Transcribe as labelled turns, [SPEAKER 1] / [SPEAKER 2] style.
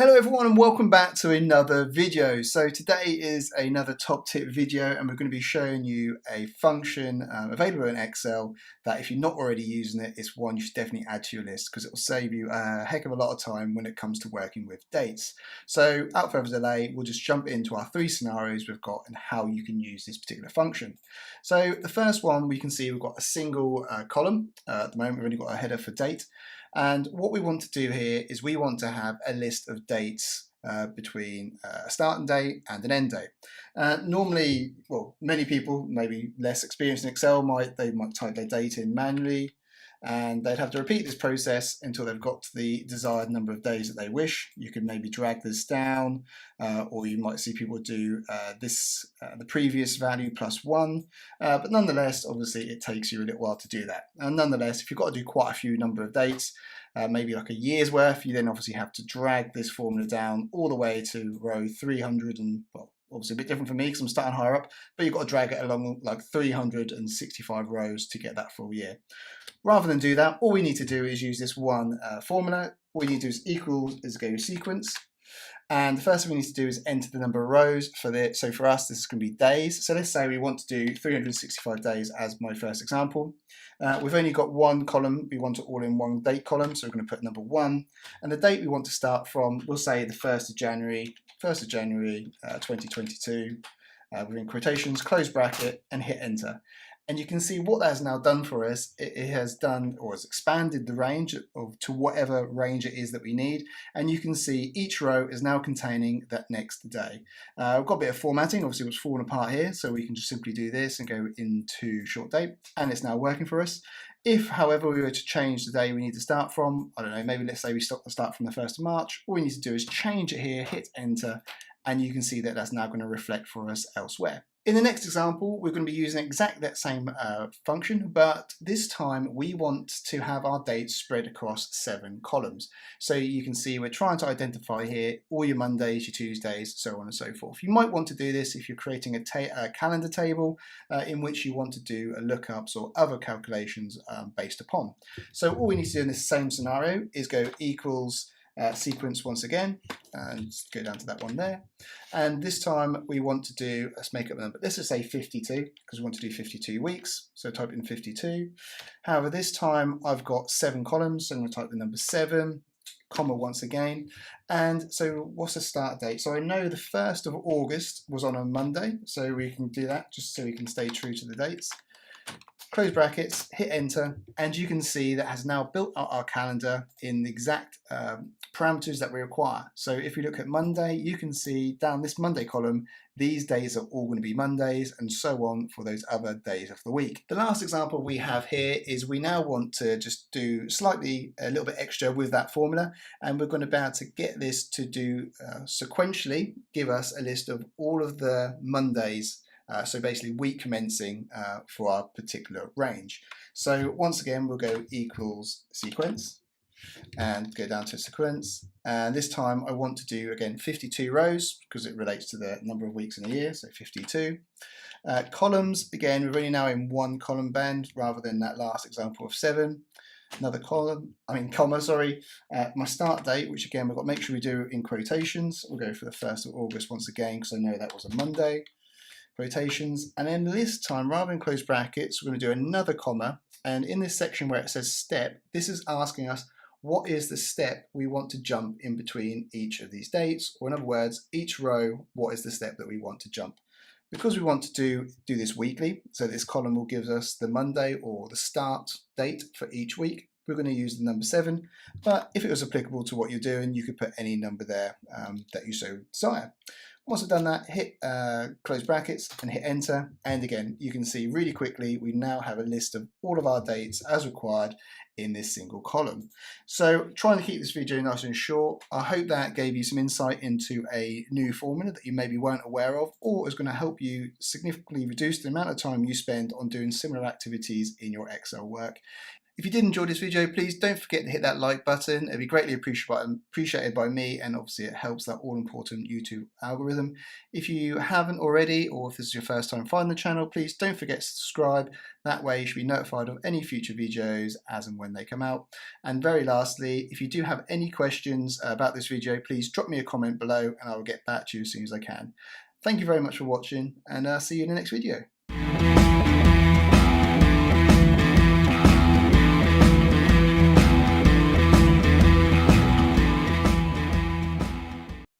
[SPEAKER 1] Hello everyone and welcome back to another video. So today is another top tip video and we're going to be showing you a function available in Excel that if you're not already using it, it's one you should definitely add to your list because it will save you a heck of a lot of time when it comes to working with dates. So without further delay, we'll just jump into our three scenarios we've got and how you can use this particular function. So the first one, we can see we've got a single column. At the moment we've only got a header for date. And what we want to do here is we want to have a list of dates between a starting date and an end date. Normally, well, many people, maybe less experienced in Excel, might type their date in manually, and they'd have to repeat this process until they've got to the desired number of days that they wish. You can maybe drag this down, or you might see people do the previous value plus one, but nonetheless, obviously it takes you a little while to do that. And nonetheless, if you've got to do quite a few number of dates, maybe like a year's worth, you then obviously have to drag this formula down all the way to row 300 and, well, obviously a bit different for me because I'm starting higher up, but you've got to drag it along like 365 rows to get that full year. Rather than do that, all we need to do is use this one formula. All you need to do is equals is go sequence. And the first thing we need to do is enter the number of rows for this. So for us, this is going to be days. So let's say we want to do 365 days as my first example. We've only got one column. We want it all in one date column. So we're going to put number 1. And the date we want to start from, we'll say the 1st of January 2022, within quotations, close bracket, and hit enter. And you can see what that has now done for us. It has done, or has expanded the range to whatever range it is that we need. And you can see each row is now containing that next day. We've got a bit of formatting, obviously it was falling apart here, so we can just simply do this and go into short date, and it's now working for us. If, however, we were to change the day we need to start from, I don't know, maybe let's say we start from the 1st of March, all we need to do is change it here, hit enter, and you can see that that's now going to reflect for us elsewhere. In the next example, we're going to be using exactly that same function, but this time we want to have our dates spread across 7 columns. So you can see we're trying to identify here all your Mondays, your Tuesdays, so on and so forth. You might want to do this if you're creating a calendar table in which you want to do lookups or other calculations based upon. So all we need to do in this same scenario is go equals sequence once again, and go down to that one there. And this time we want to do, let's make up a number, let's just say 52, because we want to do 52 weeks. So type in 52. However, this time I've got 7 columns, so I'm going to type the number 7, comma once again. And so what's the start date? So I know the 1st of August was on a Monday, so we can do that just so we can stay true to the dates. Close brackets, hit enter, and you can see that has now built out our calendar in the exact parameters that we require. So if we look at Monday, you can see down this Monday column, these days are all going to be Mondays, and so on for those other days of the week. The last example we have here is we now want to just do a little bit extra with that formula, and we're going to be able to get this to do sequentially, give us a list of all of the Mondays. So basically week commencing for our particular range. So once again, we'll go equals sequence and go down to sequence. And this time I want to do, again, 52 rows because it relates to the number of weeks in a year, so 52. Columns, again, we're only now in one column band rather than that last example of 7. Another comma, sorry. My start date, which again, we've got to make sure we do in quotations. We'll go for the 1st of August once again because I know that was a Monday. Quotations, and then this time rather than close brackets, we're going to do another comma, and in this section where it says step, this is asking us what is the step we want to jump in between each of these dates, or in other words, each row, what is the step that we want to jump. Because we want to do this weekly, so this column will give us the Monday or the start date for each week. We're going to use the number 7, but if it was applicable to what you're doing, you could put any number there that you so desire. Once I've done that, hit close brackets and hit enter, and again you can see really quickly we now have a list of all of our dates as required in this single column. So trying to keep this video nice and short, I hope that gave you some insight into a new formula that you maybe weren't aware of, or is going to help you significantly reduce the amount of time you spend on doing similar activities in your Excel work. If you did enjoy this video, please don't forget to hit that like button. It'd be greatly appreciated by me, and obviously it helps that all-important YouTube algorithm. If you haven't already, or if this is your first time finding the channel, please don't forget to subscribe. That way you should be notified of any future videos as and when they come out. And very lastly, if you do have any questions about this video, please drop me a comment below and I will get back to you as soon as I can. Thank you very much for watching, and I'll see you in the next video.